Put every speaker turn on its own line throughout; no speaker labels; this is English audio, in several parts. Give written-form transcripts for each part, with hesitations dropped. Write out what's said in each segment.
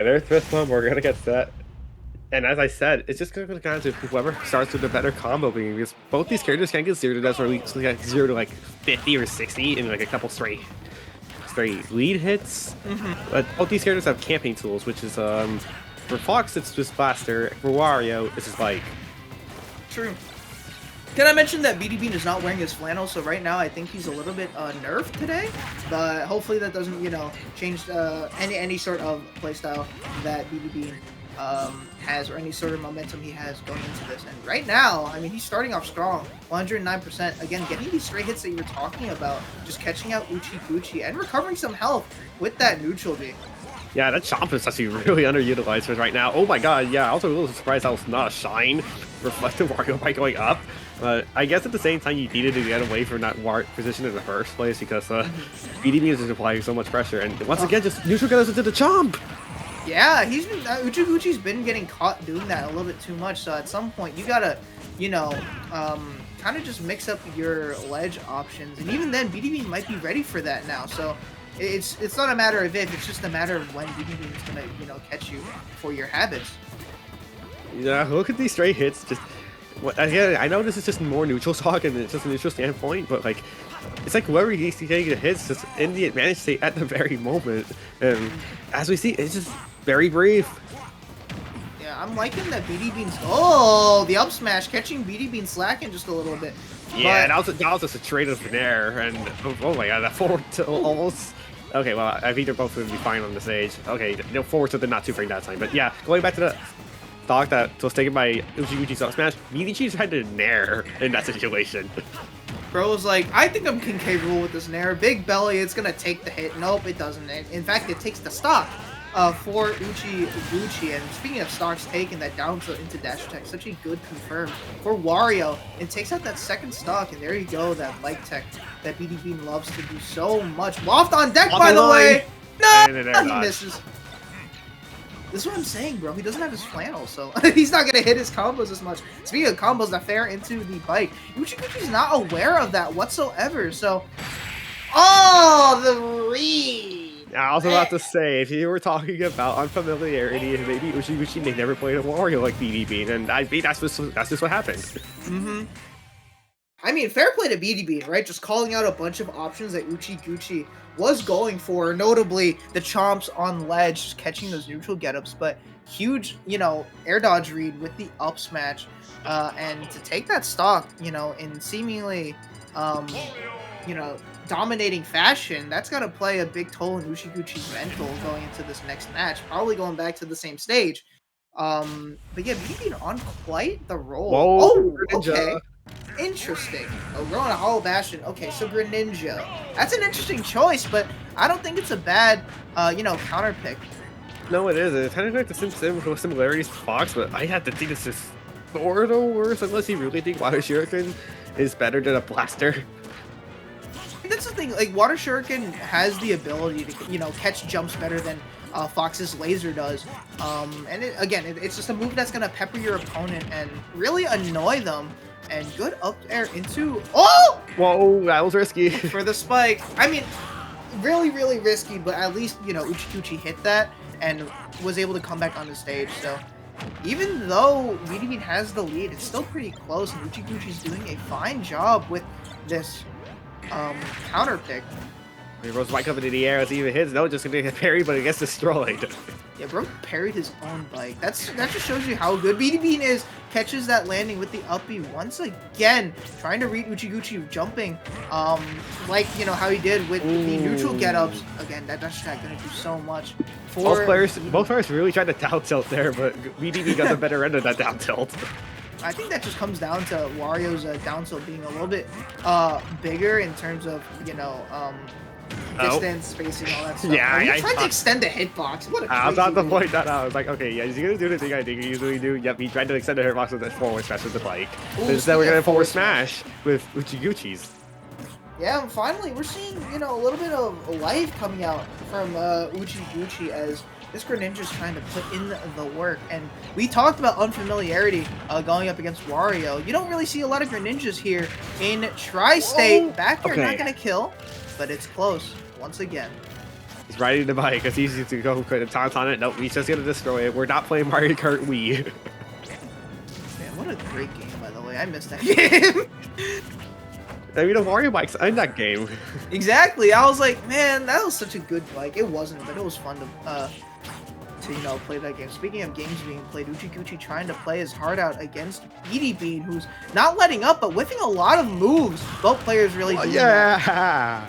There's this one, we're gonna get set. And as I said, it's just gonna go down to whoever starts with the better combo being because both these characters can get 0 to death or like 0 to like 50 or 60 in like a couple straight lead hits. But both these characters have camping tools, which is for Fox it's just Blaster, for Wario it's just like
True. Can I mention that BeatyBean is not wearing his flannel, so right now I think he's a little bit nerfed today, but hopefully that doesn't, change any sort of playstyle that BeatyBean has or any sort of momentum he has going into this. And right now, I mean, he's starting off strong, 109%. Again, getting these straight hits that you're talking about, just catching out Uchiegoochie and recovering some health with that neutral B.
yeah, that chomp is actually really underutilized right now. Oh my god, yeah, I was a little surprised that was not a shine reflective Wario by going up. I guess at the same time you needed to get away from that position in the first place because BDB is just applying so much pressure and once again just neutral get us into the chomp!
Yeah, he's been Uchiegoochie's been getting caught doing that a little bit too much, so at some point you gotta, kind of just mix up your ledge options, and even then BDB might be ready for that now, so it's not a matter of if, it's just a matter of when BDB is gonna, catch you for your habits.
Yeah, look at these straight hits, just again, I know this is just more neutral talk and it's just a neutral standpoint, but like it's like whoever he's getting the hits just in the advantage state at the very moment. And as we see, it's just very brief.
Yeah, I'm liking that BeatyBean's the up smash, catching BeatyBean slacking just a little bit.
Yeah,
but...
that was just a trade of an air, and oh my god, that forward tilt almost. Okay, well, I think they're both going to be fine on the stage. Okay, no forward tilt did not too frame that time, but yeah, going back to the stock that was taken by Uchiegoochie's up smash, BeatyBean had to nair in that situation.
Bro was like, I think I'm capable with this nair. Big belly, it's gonna take the hit. Nope, it doesn't. In fact, it takes the stock for Uchiegoochie. And speaking of stocks taken, that down tilt into dash attack, such a good confirm for Wario. And takes out that second stock, and there you go, that light tech that BeatyBean loves to do so much. Waft on deck, by the way! No! He misses. This is what I'm saying, bro. He doesn't have his flannel, so he's not going to hit his combos as much. Speaking of combos that fare into the bike, Uchiegoochie's not aware of that whatsoever, so... Oh, the read!
I was about to say, if you were talking about unfamiliarity, maybe Uchiegoochie may never played a Wario like BeatyBean, and I think that's just what happened.
I mean, fair play to BeatyBean, right? Just calling out a bunch of options that Uchiegoochie was going for, notably the chomps on ledge, just catching those neutral get-ups, but huge, air dodge read with the up smash, and to take that stock, in seemingly, dominating fashion, that's got to play a big toll in Uchiegoochie's mental going into this next match, probably going back to the same stage. But yeah, BeatyBean on quite the roll.
Whoa,
okay. Interesting. Oh, we're on a Hollow Bastion. Okay, so Greninja. That's an interesting choice, but I don't think it's a bad, counter pick.
No, it is. It's kind of like the similarities to Fox, but I have to think it's just sort of worse unless you really think Water Shuriken is better than a Blaster.
That's the thing. Like, Water Shuriken has the ability to, catch jumps better than Fox's laser does. And it's just a move that's going to pepper your opponent and really annoy them. And good up air into... Oh!
Whoa, that was risky.
For the spike. I mean, really, really risky, but at least, Uchiegoochie hit that and was able to come back on the stage. So even though BeatyBean has the lead, it's still pretty close, and Uchiegoochie's doing a fine job with this counter pick.
He rose right up into the air as he even hits. No, just gonna get parried, but it gets destroyed.
Yeah, bro parried his own bike. That just shows you how good BeatyBean is. Catches that landing with the up B once again, trying to read Uchiegoochie jumping, like how he did with the neutral get-ups. Again, that dash attack gonna do so much.
Both players really tried to down tilt there, but BeatyBean got the better end of that down tilt.
I think that just comes down to Wario's down tilt being a little bit bigger in terms of distance, spacing, all that stuff.
Yeah,
I tried to extend the hitbox. What a crazy
I was about to point that out. I was like, okay, yeah, is he gonna do the thing I think he usually do? Yep, he tried to extend the hitbox with the forward smash with the bike. Instead, we're gonna forward smash with Uchiegoochie's.
Yeah, and finally, we're seeing, a little bit of life coming out from Uchiegoochie as this Greninja's trying to put in the work. And we talked about unfamiliarity going up against Wario. You don't really see a lot of Greninjas here in Tri-State. Back here, not gonna kill, but it's close once again.
He's riding the bike. It's easy to go put a taunt on it. Nope, he's just gonna destroy it. We're not playing Mario Kart Wii.
Man, what a great game, by the way. I missed that game.
I mean, the Wario bike's in that game.
Exactly. I was like, man, that was such a good bike. It wasn't, but it was fun to play that game. Speaking of games being played, Uchiegoochie trying to play his heart out against BeatyBean, who's not letting up, but whiffing a lot of moves. Both players really do that.
Yeah.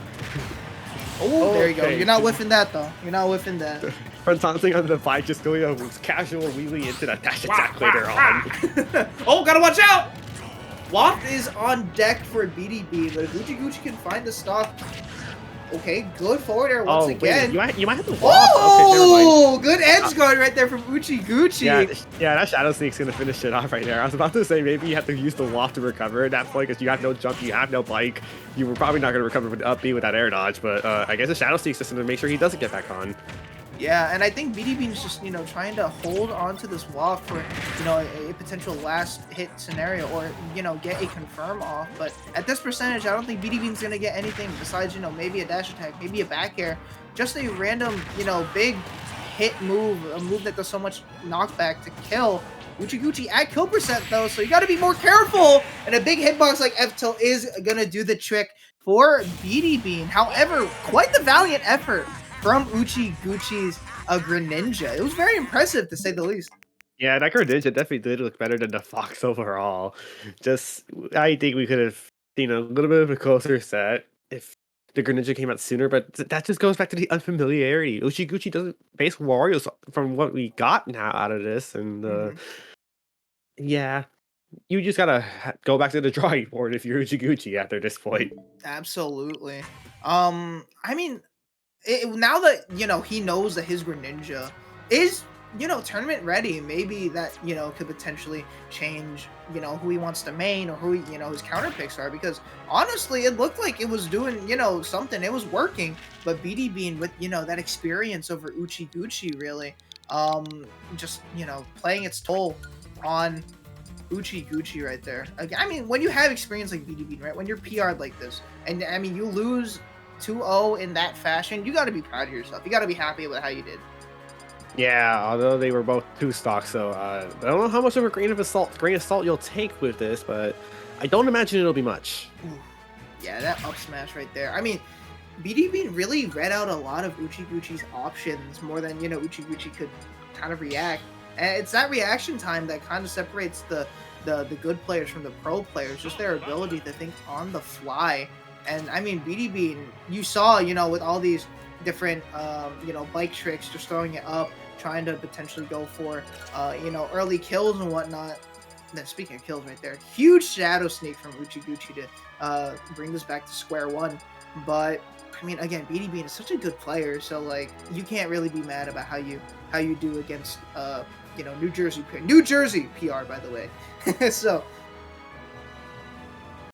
Oh, there you go. You're not whiffing that, though. You're not whiffing that.
From taunting on the bike, just going a casual wheelie into that dash attack later on.
Oh, gotta watch out! Waft is on deck for BeatyBean, but if Uchiegoochie can find the stock. Okay, good forward air once again.
Wait, you might have to walk.
Oh, okay, good edge guard right there from Uchiegoochie.
Yeah, that Shadow Sneak's gonna finish it off right there. I was about to say maybe you have to use the waft to recover at that point because you have no jump, you have no bike. You were probably not gonna recover with the up B with that air dodge, but I guess the Shadow Sneak's just to make sure he doesn't get back on.
Yeah, and I think BeatyBean's just, trying to hold on to this waft for, a potential last hit scenario or, get a confirm off. But at this percentage, I don't think BeatyBean's going to get anything besides, maybe a dash attack, maybe a back air. Just a random, big hit move, a move that does so much knockback to kill. Uchiegoochie at kill percent, though, so you got to be more careful. And a big hitbox like F-tilt is going to do the trick for BeatyBean. However, quite the valiant effort from Uchiegoochie's Greninja. It was very impressive, to say the least.
Yeah, that Greninja definitely did look better than the Fox overall. I think we could have seen a little bit of a closer set if the Greninja came out sooner, but that just goes back to the unfamiliarity. Uchiegoochie doesn't base Wario's from what we got now out of this, and yeah, you just gotta go back to the drawing board if you're Uchiegoochie after this point.
Absolutely. I mean, now that he knows that his Greninja is tournament ready, maybe that could potentially change who he wants to main or who his counter picks are, because honestly it looked like it was doing something, it was working, but BeatyBean with that experience over Uchiegoochie really just playing its toll on Uchiegoochie right there. I mean, when you have experience like BeatyBean, right, when you're PR'd like this, and I mean you lose 2-0 in that fashion, you got to be proud of yourself. You got to be happy with how you did.
Yeah, although they were both 2 stocks, so I don't know how much of a grain of salt you'll take with this, but I don't imagine it'll be much.
Ooh. Yeah, that up smash right there. I mean, BeatyBean really read out a lot of Uchiegoochie's options more than Uchiegoochie could kind of react. And it's that reaction time that kind of separates the good players from the pro players, just their ability to think on the fly. And I mean, BeatyBean, you saw, with all these different, bike tricks, just throwing it up, trying to potentially go for, early kills and whatnot. Then speaking of kills right there, huge Shadow Sneak from Uchiegoochie to bring this back to square one. But I mean, again, BeatyBean is such a good player, so like you can't really be mad about how you do against New Jersey PR, by the way. So